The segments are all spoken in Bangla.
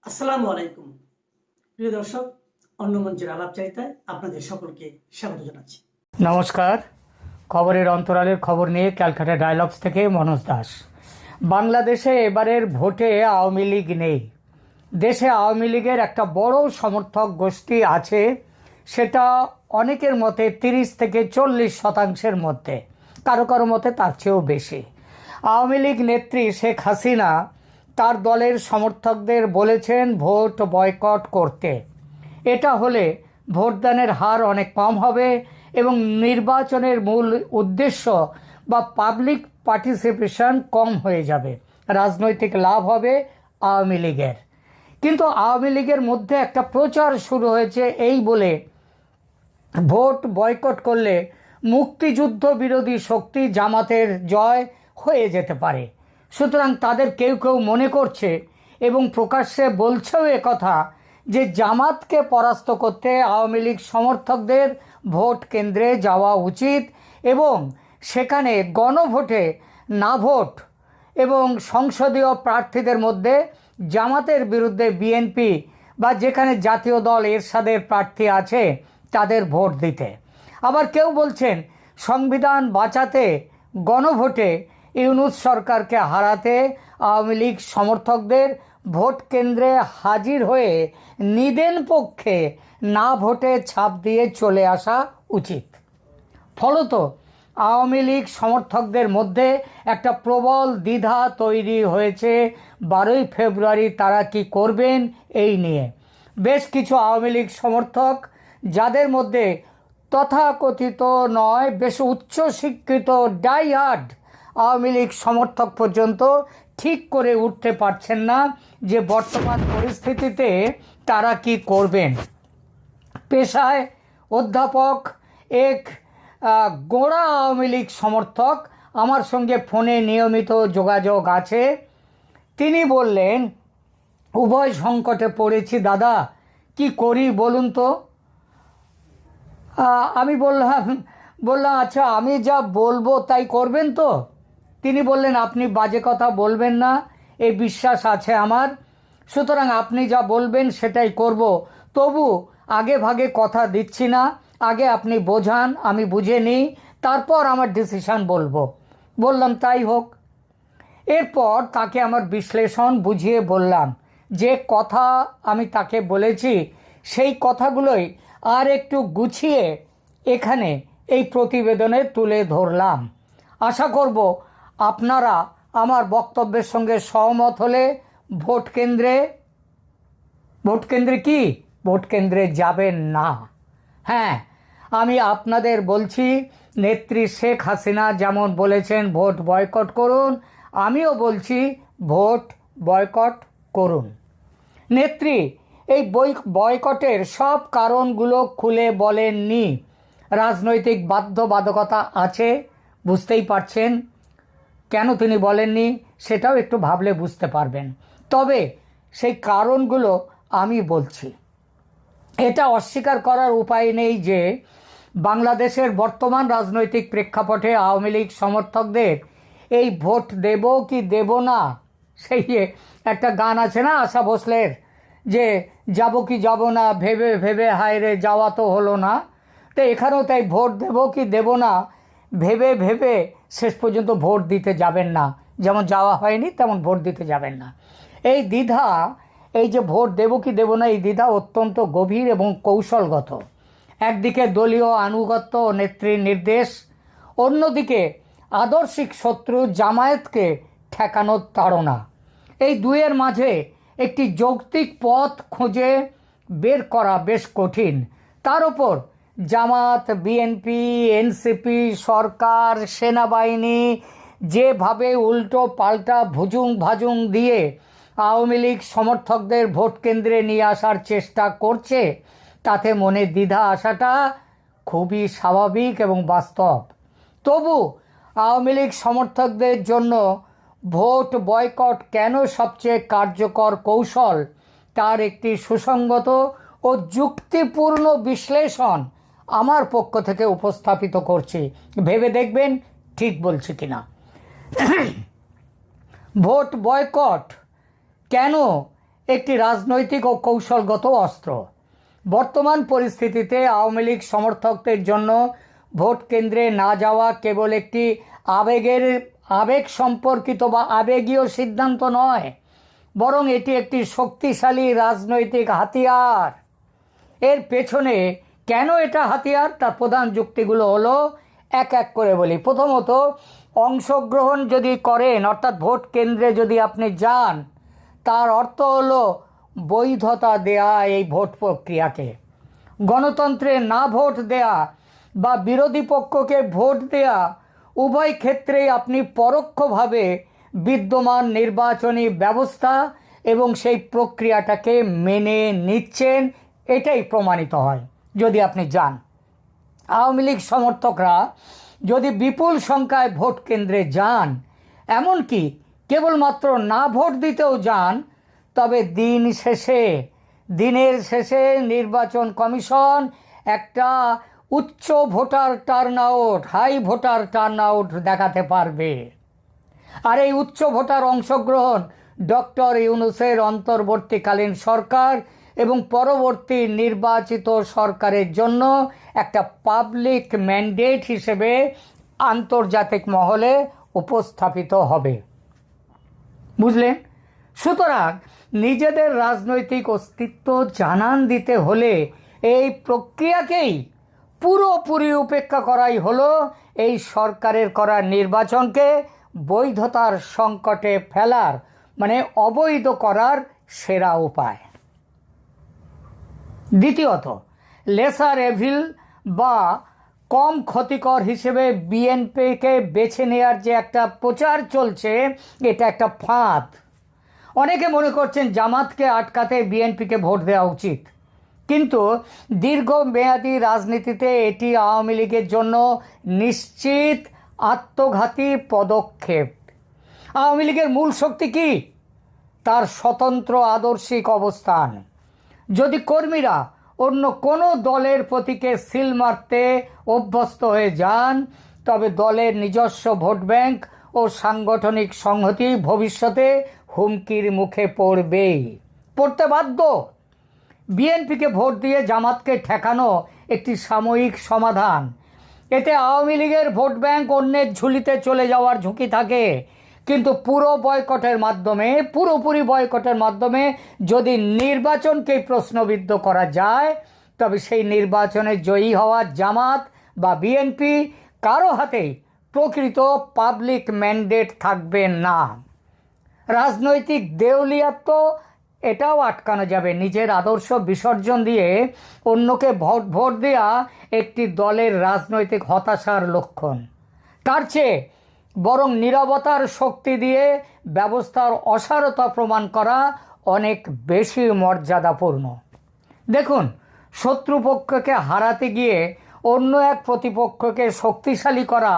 আসসালামু আলাইকুম প্রিয় দর্শক, অন্য মঞ্চের আলাপচারিতায় আপনাদের সকলকে স্বাগত জানাচ্ছি। নমস্কার। খবরের অন্তরালের খবর নিয়ে ক্যালকাটা ডায়ালগস থেকে মনোজ দাস। বাংলাদেশে এবারের ভোটে আওয়ামী লীগ নেই। দেশে আওয়ামী লীগের একটা বড় সমর্থক গোষ্ঠী আছে, সেটা অনেকের মতে 30 থেকে 40% মধ্যে, কারো কারো মতে তার চেয়েও বেশি। আওয়ামী লীগ নেত্রী শেখ হাসিনা তার দলের সমর্থকদের বলেছেন ভোট বয়কট করতে। এটা হলে ভোটদানের হার অনেক কম হবে এবং নির্বাচনের মূল উদ্দেশ্য বা পাবলিক পার্টিসিপেশন কম হয়ে যাবে, রাজনৈতিক লাভ হবে আওয়ামী লীগের। কিন্তু আওয়ামী লীগের মধ্যে একটা প্রচার শুরু হয়েছে এই বলে ভোট বয়কট করলে মুক্তিযুদ্ধ বিরোধী শক্তি জামাতের জয় হয়ে যেতে পারে। সুতরাং তাদের কেউ কেউ মনে করছে এবং প্রকাশ্যে বলছেও একথা যে জামাতকে পরাস্ত করতে আওয়ামী লীগ সমর্থকদের ভোট কেন্দ্রে যাওয়া উচিত এবং সেখানে গণভোটে না ভোট এবং সংসদীয় প্রার্থীদের মধ্যে জামাতের বিরুদ্ধে বিএনপি বা যেখানে জাতীয় দল এরশাদের প্রার্থী আছে তাদের ভোট দিতে। আবার কেউ বলছেন সংবিধান বাঁচাতে গণভোটে ইউনূস সরকারকে হারাতে আওয়ামী লীগ সমর্থকদের ভোট কেন্দ্রে হাজির হয়ে নিদেন পক্ষে না ভোটে ছাপ দিয়ে চলে আসা উচিত। ফলত আওয়ামী লীগ সমর্থকদের মধ্যে একটা প্রবল দ্বিধা তৈরি হয়েছে 12ই ফেব্রুয়ারি তারা কি করবেন এই নিয়ে। বেশ কিছু আওয়ামী লীগ সমর্থক, যাদের মধ্যে তথাকথিত নয় বেশ উচ্চশিক্ষিত ডাইহার্ড আওয়ামী লীগ সমর্থক পর্যন্ত ঠিক করে উঠতে পারছেন না যে বর্তমান পরিস্থিতিতে তারা কি করবেন। পেশায় অধ্যাপক এক গোড়া আওয়ামী লীগ সমর্থক আমার সঙ্গে ফোনে নিয়মিত যোগাযোগ আছে। তিনি বললেন, উভয় সংকটে পড়েছি দাদা, কি করি বলুন তো। আমি বললাম আচ্ছা আমি যা বলবো তাই করবেন তো। তিনি বললেন, আপনি বাজে কথা বলবেন না, এই বিশ্বাস আছে আমার, সুতরাং আপনি যা বলবেন সেটাই করব। তবু আগে ভাগে কথা দিচ্ছি না, আগে আপনি বোঝান, আমি বুঝে নিই, তারপর আমার ডিসিশন বলবো। বললাম তাই হোক। এরপর তাকে আমার বিশ্লেষণ বুঝিয়ে বললাম যে কথা আমি তাকে বলেছি সেই কথাগুলোই আর একটু গুছিয়ে এখানে এই প্রতিবেদনে তুলে ধরলাম। আশা করব আপনারা আমার বক্তব্যের সঙ্গে সহমত হলে ভোট কেন্দ্রে যাবেন না। হ্যাঁ, আমি আপনাদের বলছি, নেত্রী শেখ হাসিনা যেমন বলেছেন ভোট বয়কট করুন, আমিও বলছি ভোট বয়কট করুন। নেত্রী এই বয়কটের সব কারণগুলো খুলে বলেননি। রাজনৈতিক বাধ্যবাধকতা আছে, বুঝতেই পারছেন। কেন তিনি বলেননি সেটাও একটু ভাবলে বুঝতে পারবেন। তবে সেই কারণগুলো আমি বলছি। এটা অস্বীকার করার উপায় নেই যে বাংলাদেশের বর্তমান রাজনৈতিক প্রেক্ষাপটে আওয়ামী লীগ সমর্থকদের এই ভোট দেব কি দেব না, সেই একটা গান আছে না আশা ভোসলের, যে যাব কি যাব না ভেবে ভেবে হায় রে যাওয়া তো হলো না। তো এখানেও তাই ভোট দেব কি দেব না ভেবে ভেবে শেষ পর্যন্ত ভোট দিতে যাবেন না। যেমন যাওয়া হয়নি তেমন ভোট দিতে যাবেন না। এই দ্বিধা, এই যে ভোট দেব কি দেব না, এই দ্বিধা অত্যন্ত গভীর এবং কৌশলগত। একদিকে দলীয় আনুগত্য ও নেত্রীর নির্দেশ, অন্যদিকে আদর্শিক শত্রু জামায়াতকে ঠেকানোর তাড়না। এই দুয়ের মাঝে একটি যৌক্তিক পথ খুঁজে বের করা বেশ কঠিন। তার উপর জামাত, বিএনপি, এনসিপি, সরকার, সেনাবাহিনী যেভাবে উল্টো পাল্টা ভুজুং ভাজুং দিয়ে আওয়ামী লীগ সমর্থকদের ভোট কেন্দ্রে নিয়ে আসার চেষ্টা করছে, তাতে মনে দ্বিধা আসাটা খুবই স্বাভাবিক এবং বাস্তব। তবু আওয়ামী লীগ সমর্থকদের জন্য ভোট বয়কট কেন সবচেয়ে কার্যকর কৌশল, তার একটি সুসংগত ও যুক্তিপূর্ণ বিশ্লেষণ আমার পক্ষ থেকে উপস্থাপিত করছি। ভেবে দেখবেন ঠিক বলছি কিনা। ভোট বয়কট কেন একটি রাজনৈতিক ও কৌশলগত অস্ত্র। বর্তমান পরিস্থিতিতে আওয়ামী লীগ সমর্থকদের জন্য ভোট কেন্দ্রে না যাওয়া কেবল একটি আবেগ সম্পর্কিত বা আবেগীয় সিদ্ধান্ত নয়, বরং এটি একটি শক্তিশালী রাজনৈতিক হাতিয়ার। এর পেছনে কেন এটা হাতিয়ার, তার প্রধান যুক্তিগুলো হলো, এক এক করে বলি। প্রথমত, অংশগ্রহণ যদি করেন, অর্থাৎ ভোট কেন্দ্রে যদি আপনি যান, তার অর্থ হলো বৈধতা দেয়া এই ভোট প্রক্রিয়াকে। গণতন্ত্রে না ভোট দেয়া বা বিরোধী পক্ষকে ভোট দেয়া উভয় ক্ষেত্রেই আপনি পরোক্ষভাবে বিদ্যমান নির্বাচনী ব্যবস্থা এবং সেই প্রক্রিয়াটাকে মেনে নিচ্ছেন, এটাই প্রমাণিত হয় যদি আপনি যান। আওয়ামী লীগ সমর্থকরা যদি বিপুল সংখ্যায় ভোট কেন্দ্রে যান, এমনকি কেবলমাত্র না ভোট দিতেও যান, তবে দিনের শেষে নির্বাচন কমিশন একটা উচ্চ ভোটার টার্নআউট, হাই ভোটার টার্নআউট দেখাতে পারবে। আর এই উচ্চ ভোটার অংশগ্রহণ ডক্টর ইউনূসের অন্তর্বর্তীকালীন সরকার এবং পরবর্তী নির্বাচিত সরকারের জন্য একটা পাবলিক ম্যান্ডেট হিসেবে আন্তর্জাতিক মহলে উপস্থাপিত হবে। বুঝলেন? সুতরাং নিজেদের রাজনৈতিক অস্তিত্ব জানান দিতে হলে এই প্রক্রিয়াকেই পুরোপুরি উপেক্ষা করাই হলো এই সরকারের করা নির্বাচনকে বৈধতার সংকটে ফেলার, মানে অবৈধ করার সেরা উপায়। দ্বিতীয়ত, লেসার এভিল বা কম ক্ষতিকর হিসেবে বিএনপিকে বেছে নেওয়ার যে একটা প্রচার চলছে, এটা একটা ফাঁদ। অনেকে মনে করছেন জামাতকে আটকাতে বিএনপিকে ভোট দেওয়া উচিত, কিন্তু দীর্ঘমেয়াদী রাজনীতিতে এটি আওয়ামী লীগের জন্য নিশ্চিত আত্মঘাতী পদক্ষেপ। আওয়ামী লীগের মূল শক্তি কি? তার স্বতন্ত্র আদর্শিক অবস্থান। যদি কর্মীরা অন্য কোনো দলের প্রতীকে সিল মারতে অভ্যস্ত হয়ে যান, তবে দলের নিজস্ব ভোট ব্যাংক ও সাংগঠনিক সংহতি ভবিষ্যতে হুমকির মুখে পড়তে বাধ্য। বিএনপিকে ভোট দিয়ে জামাতকে ঠেকানো একটি সাময়িক সমাধান। এতে আওয়ামী লীগের ভোট ব্যাংক অন্যের ঝুলিতে চলে যাওয়ার ঝুঁকি থাকে, কিন্তু পুরোপুরি বয়কটের মাধ্যমে যদি নির্বাচনকে প্রশ্নবিদ্ধ করা যায়, তবে সেই নির্বাচনে জয়ী হওয়া জামাত বা বিএনপি কারো হাতেই প্রকৃত পাবলিক ম্যান্ডেট থাকবে না। রাজনৈতিক দেউলিয়াত্ব এটাও আটকানো যাবে। নিজের আদর্শ বিসর্জন দিয়ে অন্যকে ভোট দেওয়া একটি দলের রাজনৈতিক হতাশার লক্ষণ। তার চেয়ে বরং নীরবতার শক্তি দিয়ে ব্যবস্থার অসারতা প্রমাণ করা অনেক বেশি মর্যাদাপূর্ণ। দেখুন, শত্রুপক্ষকে হারাতে গিয়ে অন্য এক প্রতিপক্ষকে শক্তিশালী করা,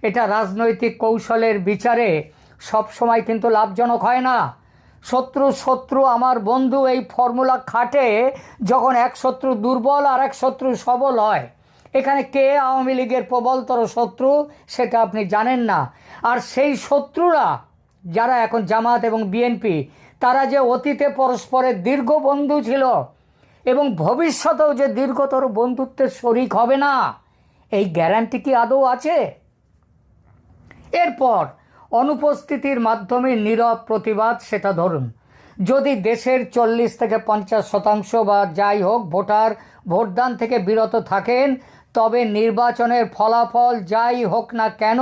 এটা রাজনৈতিক কৌশলের বিচারে সবসময় কিন্তু লাভজনক হয় না। শত্রু আমার বন্ধু এই ফর্মুলা খাটে যখন এক শত্রু দুর্বল আর এক শত্রু সবল হয়। এখানে কে আওয়ামী লীগের প্রবলতর শত্রু সেটা আপনি জানেন না। আর সেই শত্রুরা যারা এখন জামাত এবং বিএনপি, তারা যে অতীতে পরস্পরের দীর্ঘ বন্ধু ছিল এবং ভবিষ্যতেও যে দীর্ঘতর বন্ধুত্বের শরিক হবে না, এই গ্যারান্টি কি আদৌ আছে? এরপর অনুপস্থিতির মাধ্যমে নীরব প্রতিবাদ, সেটা ধরুন। যদি দেশের 40 থেকে 50% বা যাই হোক ভোটদান থেকে বিরত থাকেন, তবে নির্বাচনের ফলাফল যাই হোক না কেন,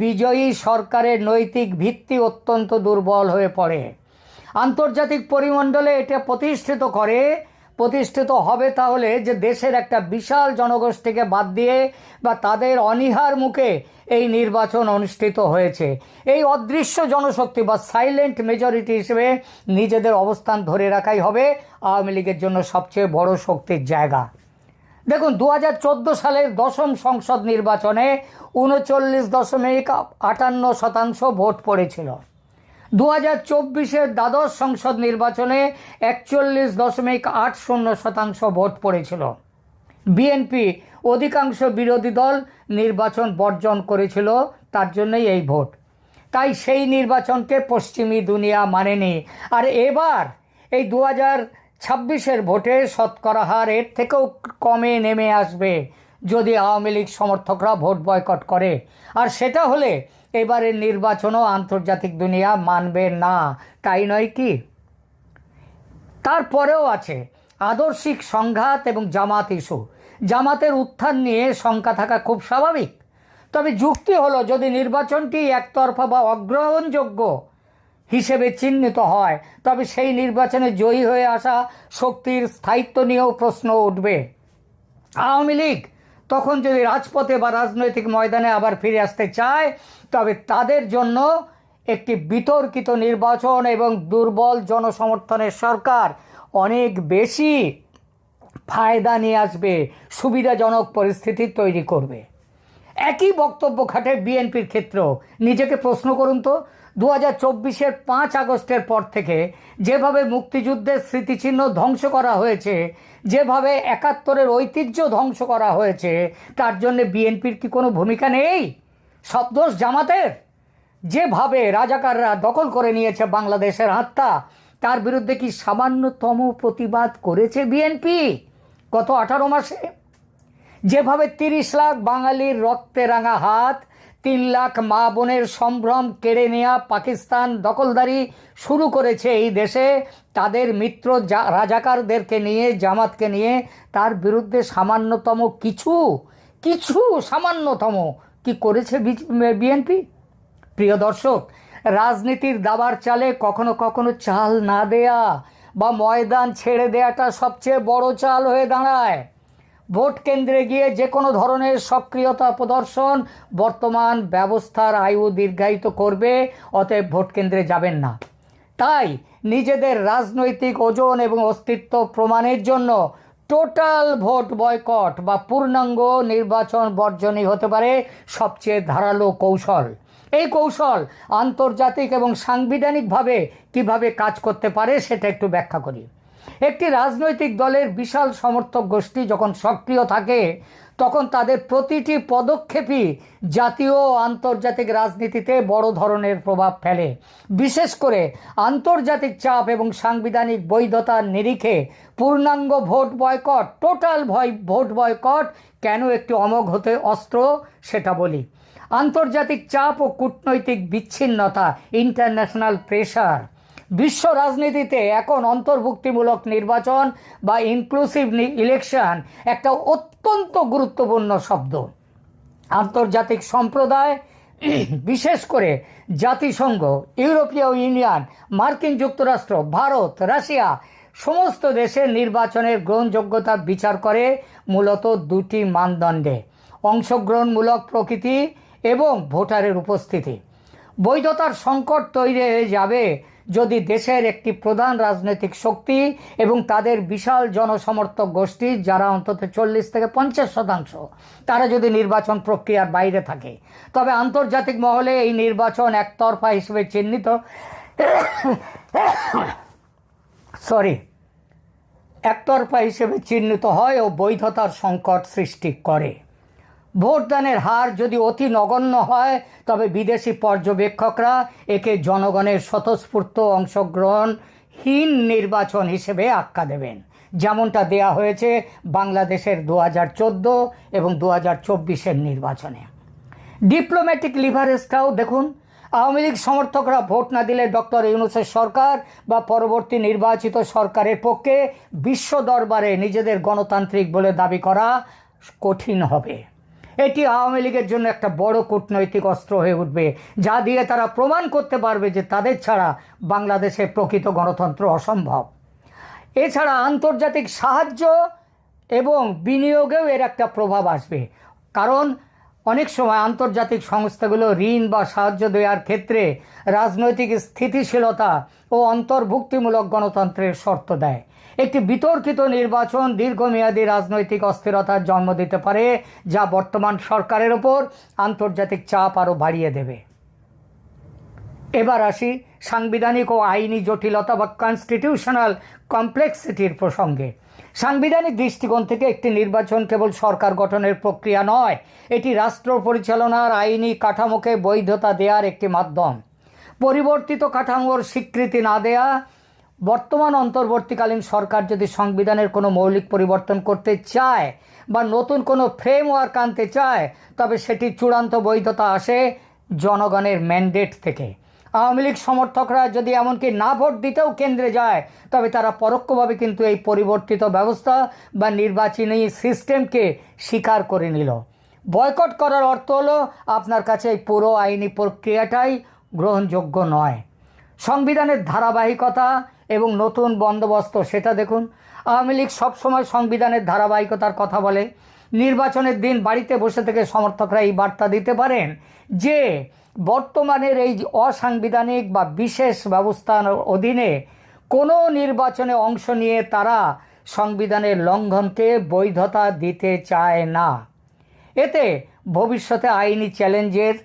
বিজয়ী সরকারের নৈতিক ভিত্তি অত্যন্ত দুর্বল হয়ে পড়ে। আন্তর্জাতিক পরিমণ্ডলে এটা প্রতিষ্ঠিত হবে তাহলে যে দেশের একটা বিশাল জনগোষ্ঠীকে বাদ দিয়ে বা তাদের অনীহার মুখে এই নির্বাচন অনুষ্ঠিত হয়েছে। এই অদৃশ্য জনশক্তি বা সাইলেন্ট মেজরিটি হিসেবে নিজেদের অবস্থান ধরে রাখাই হবে আওয়ামী লীগের জন্য সবচেয়ে বড় শক্তির জায়গা। দেখুন, 2014 সালের 10ম সংসদ নির্বাচনে 39.58% ভোট পড়েছিল। 2024-এর দ্বাদশ সংসদ নির্বাচনে 41.80% ভোট পড়েছিল। বিএনপি অধিকাংশ বিরোধী দল নির্বাচন বর্জন করেছিল, তার জন্যই এই ভোট। তাই সেই নির্বাচনকে পশ্চিমী দুনিয়া মানেনি। আর এবার এই 2026-এর ভোটে শতকরা হার এর থেকেও কমে নেমে আসবে যদি আওয়ামী লীগ সমর্থকরা ভোট বয়কট করে। আর সেটা হলে এবারের নির্বাচনও আন্তর্জাতিক দুনিয়া মানবে না, তাই নয় কি? তারপরেও আছে আদর্শিক সংঘাত এবং জামাত ইস্যু। জামাতের উত্থান নিয়ে শঙ্কা থাকা খুব স্বাভাবিক, তবে যুক্তি হলো যদি নির্বাচনটি একতরফা বা অগ্রহণযোগ্য হিসেবে চিহ্নিত হয় তবে সেই নির্বাচনে জয়ী হয়ে আসা শক্তির স্থায়িত্ব নিয়েও প্রশ্ন উঠবে। আওয়ামী লীগ তখন যদি রাজপথে বা রাজনৈতিক ময়দানে আবার ফিরে আসতে চায় তবে তাদের জন্য একটি বিতর্কিত নির্বাচন এবং দুর্বল জনসমর্থনের সরকার অনেক বেশি ফায়দা নিয়ে আসবে, সুবিধাজনক পরিস্থিতি তৈরি করবে। একই বক্তব্য খাটে বিএনপির ক্ষেত্রেও। নিজেকে প্রশ্ন করুন তো, 2024-এর 5 আগস্টের পর থেকে যেভাবে মুক্তিযুদ্ধের স্মৃতিচিহ্ন ধ্বংস করা হয়েছে, যেভাবে 71-এর ঐতিহ্য ধ্বংস করা হয়েছে, তার জন্য বিএনপির কি কোনো ভূমিকা নেই? সব দোষ জামাতের? যেভাবে রাজাকাররা দখল করে নিয়েছে বাংলাদেশের আত্মা, তার বিরুদ্ধে কি সামান্যতম প্রতিবাদ করেছে বিএনপি গত 18 মাসে? যেভাবে 30 লাখ বাঙালির রক্তে রাঙা হাত, 3 লাখ মা বোনের সম্ভ্রম কেড়ে নেওয়া পাকিস্তান দখলদারি শুরু করেছে এই দেশে তাদের মিত্র রাজাকারদেরকে নিয়ে, জামাতকে নিয়ে, তার বিরুদ্ধে সামান্যতম কিছু সামান্যতম কি করেছে বিএনপি? প্রিয় দর্শক, রাজনীতির দাবার চালে কখনো কখনো চাল না দেয়া বা ময়দান ছেড়ে দেয়াটা সবচেয়ে বড় চাল হয়ে দাঁড়ায়। ভোট কেন্দ্রে গিয়ে যে কোনো ধরনের সক্রিয়তা প্রদর্শন বর্তমান ব্যবস্থার আয়ু দীর্ঘায়িত করবে, অতএব ভোট কেন্দ্রে যাবেন না। তাই নিজেদের রাজনৈতিক ওজন এবং অস্তিত্ব প্রমাণের জন্য টোটাল ভোট বয়কট বা পূর্ণাঙ্গ নির্বাচন বর্জনই হতে পারে সবচেয়ে ধারালো কৌশল। এই কৌশল আন্তর্জাতিক এবং সাংবিধানিকভাবে কিভাবে কাজ করতে পারে সেটা একটু ব্যাখ্যা করি। একটি রাজনৈতিক দলের বিশাল সমর্থক গোষ্ঠী যখন সক্রিয় থাকে তখন তাদের প্রতিটি পদক্ষেপই জাতীয় ও আন্তর্জাতিক রাজনীতিতে বড় ধরনের প্রভাব ফেলে। বিশেষ করে আন্তর্জাতিক চাপ এবং সাংবিধানিক বৈধতার নিরিখে পূর্ণাঙ্গ vote boycott, total vote boycott কেন একটি অমোঘ হতে অস্ত্র সেটা বলি। আন্তর্জাতিক চাপ ও কূটনৈতিক বিচ্ছিন্নতা, ইন্টারন্যাশনাল প্রেশার। বিশ্ব রাজনীতিতে এখন অন্তর্ভুক্তিমূলক নির্বাচন বা ইনক্লুসিভ ইলেকশন একটা অত্যন্ত গুরুত্বপূর্ণ শব্দ। আন্তর্জাতিক সম্প্রদায়, বিশেষ করে জাতিসংঘ, ইউরোপীয় ইউনিয়ন, মার্কিন যুক্তরাষ্ট্র, ভারত, রাশিয়া সমস্ত দেশের নির্বাচনের গ্রহণযোগ্যতা বিচার করে মূলত দুটি মানদণ্ডে: অংশগ্রহণমূলক প্রকৃতি এবং ভোটারের উপস্থিতি। বৈধতার সংকট তৈরি হয়ে যাবে যদি দেশের একটি প্রধান রাজনৈতিক শক্তি এবং তাদের বিশাল জনসমর্থক গোষ্ঠী, যারা অন্তত 40 থেকে 50% তারা যদি নির্বাচন প্রক্রিয়ার বাইরে থাকে। তবে আন্তর্জাতিক মহলে এই নির্বাচন একতরফা হিসেবে চিহ্নিত হয় ও বৈধতার সংকট সৃষ্টি করে। ভোটদানের হার যদি অতি নগণ্য হয় তবে বিদেশি পর্যবেক্ষকরা একে জনগণের স্বতঃস্ফূর্ত অংশগ্রহণহীন নির্বাচন হিসেবে আখ্যা দেবেন, যেমনটা দেয়া হয়েছে বাংলাদেশের 2014 এবং 2024-এর নির্বাচনে। ডিপ্লোম্যাটিক লিভারেজটাও দেখুন। আওয়ামী লীগ সমর্থকরা ভোট না দিলে ডক্টর ইউনূসের সরকার বা পরবর্তী নির্বাচিত সরকারের পক্ষে বিশ্ব দরবারে নিজেদের গণতান্ত্রিক বলে দাবি করা কঠিন হবে। এটি আওয়ামী লীগের জন্য একটা বড় কূটনৈতিক অস্ত্র হয়ে উঠবে, যা দিয়ে তারা প্রমাণ করতে পারবে যে তাদের ছাড়া বাংলাদেশে প্রকৃত গণতন্ত্র অসম্ভব। এছাড়া আন্তর্জাতিক সাহায্য এবং বিনিয়োগেও এর একটা প্রভাব আসবে, কারণ অনেক সময় আন্তর্জাতিক সংস্থাগুলো ঋণ বা সাহায্য দেওয়ার ক্ষেত্রে রাজনৈতিক স্থিতিশীলতা ও অন্তর্ভুক্তিমূলক গণতন্ত্রের শর্ত দেয়। একটি বিতর্কিত নির্বাচন দীর্ঘমেয়াদী রাজনৈতিক অস্থিরতার জন্ম দিতে পারে, যা বর্তমান সরকারের ওপর আন্তর্জাতিক চাপ আরও বাড়িয়ে দেবে। এবার আসি সাংবিধানিক ও আইনি জটিলতা বা কনস্টিটিউশনাল কমপ্লেক্সিটির প্রসঙ্গে। সাংবিধানিক দৃষ্টিকোণ থেকে একটি নির্বাচন কেবল সরকার গঠনের প্রক্রিয়া নয়, এটি রাষ্ট্র পরিচালনার আইনি কাঠামোকে বৈধতা দেওয়ার একটি মাধ্যম। পরিবর্তিত কাঠামোর স্বীকৃতি না দেয়া বর্তমান অন্তর্বর্তীকালীন সরকার যদি সংবিধানের কোনো মৌলিক পরিবর্তন করতে চায় বা নতুন কোনো ফ্রেমওয়ার্ক আনতে চায়, তবে সেটি চূড়ান্ত বৈধতা আসে জনগণের ম্যান্ডেট থেকে। আওয়ামী লীগ সমর্থকরা যদি এমনকি না ভোট দিতেও কেন্দ্রে যায়, তবে তারা পরোক্ষভাবে কিন্তু এই পরিবর্তিত ব্যবস্থা বা নির্বাচনী সিস্টেমকে স্বীকার করে নিল। বয়কট করার অর্থ হলো আপনার কাছে এই পুরো আইনি প্রক্রিয়াটাই গ্রহণযোগ্য নয়। সংবিধানের ধারাবাহিকতা এবং নতুন বন্দোবস্ত সেটা দেখুন। আওয়ামী লীগ সবসময় সংবিধানের ধারাবাহিকতার কথা বলে। নির্বাচনের দিন বাড়িতে বসে থেকে সমর্থকরা এই বার্তা দিতে পারেন যে বর্তমানের এই অসাংবিধানিক বা বিশেষ ব্যবস্থার অধীনে কোনো নির্বাচনে অংশ নিয়ে তারা সংবিধানের লঙ্ঘনকে বৈধতা দিতে চায় না। এতে ভবিষ্যতে আইনি চ্যালেঞ্জের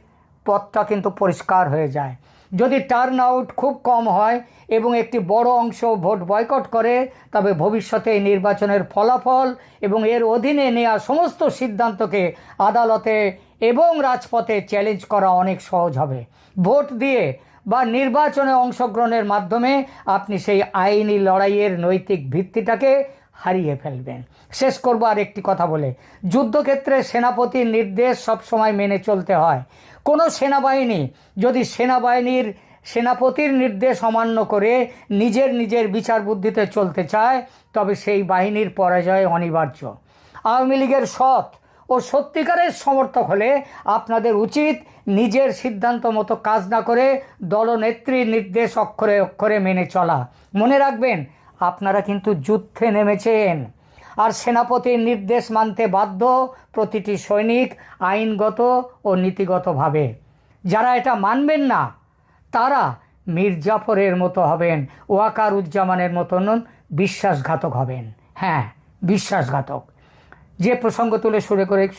পথটা কিন্তু পরিষ্কার হয়ে যায়। যদি টার্ন আউট খুব কম হয় এবং একটি বড় অংশ ভোট বয়কট করে, তবে ভবিষ্যতে এই নির্বাচনের ফলাফল এবং এর অধীনে নেওয়া সমস্ত সিদ্ধান্তকে আদালতে এবং রাজপথে চ্যালেঞ্জ করা অনেক সহজ হবে। ভোট দিয়ে বা নির্বাচনে অংশগ্রহণের মাধ্যমে আপনি সেই আইনি লড়াইয়ের নৈতিক ভিত্তিটাকে হারিয়ে ফেলবেন। শেষ করব আর একটি কথা বলে, যুদ্ধক্ষেত্রে সেনাপতির নির্দেশ সবসময় মেনে চলতে হয়। কোনো সেনাবাহিনী যদি সেনাপতির নির্দেশ অমান্য করে নিজের বিচার বুদ্ধিতে চলতে চায়, তবে সেই বাহিনীর পরাজয় অনিবার্য। আওয়ামী লীগের সৎ ও সত্যিকারের সমর্থক হলে আপনাদের উচিত নিজের সিদ্ধান্ত মতো কাজ না করে দলনেত্রীর নির্দেশ অক্ষরে অক্ষরে মেনে চলা। মনে রাখবেন, আপনারা কিন্তু যুদ্ধে নেমেছেন, আর সেনাপতির নির্দেশ মানতে বাধ্য প্রতিটি সৈনিক আইনগত ও নীতিগতভাবে। যারা এটা মানবেন না তারা মীর জাফরের মতো হবেন, ওয়াকারুজ্জামানের মতন বিশ্বাসঘাতক হবেন। হ্যাঁ, বিশ্বাসঘাতক। যে প্রসঙ্গ তুলে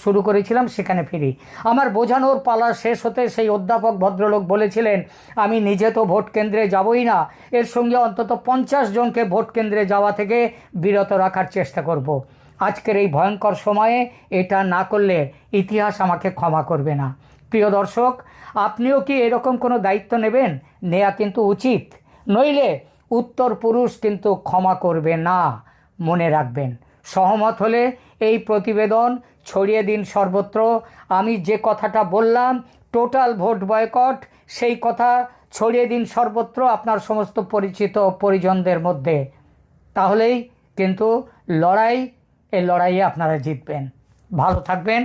শুরু করেছিলাম সেখানে ফিরি। আমার বোঝানোর পালা শেষ হতে সেই অধ্যাপক ভদ্রলোক বলেছিলেন, আমি নিজে তো ভোট কেন্দ্রে যাবই না, এর সঙ্গে অন্তত 50 জনকে ভোট কেন্দ্রে যাওয়া থেকে বিরত রাখার চেষ্টা করব। আজকের এই ভয়ঙ্কর সময়ে এটা না করলে ইতিহাস আমাকে ক্ষমা করবে না। প্রিয় দর্শক, আপনিও কি এরকম কোনো দায়িত্ব নেবেন? নেওয়া কিন্তু উচিত, নইলে উত্তর পুরুষ কিন্তু ক্ষমা করবে না। মনে রাখবেন, সহমত হলে এই প্রতিবেদন ছড়িয়ে দিন সর্বত্র। আমি যে কথাটা বললাম, টোটাল ভোট বয়কট, সেই কথা ছড়িয়ে দিন সর্বত্র আপনার সমস্ত পরিচিত পরিজনদের মধ্যে। তাহলেই কিন্তু এই লড়াইয়ে আপনারা জিতবেন। ভালো থাকবেন।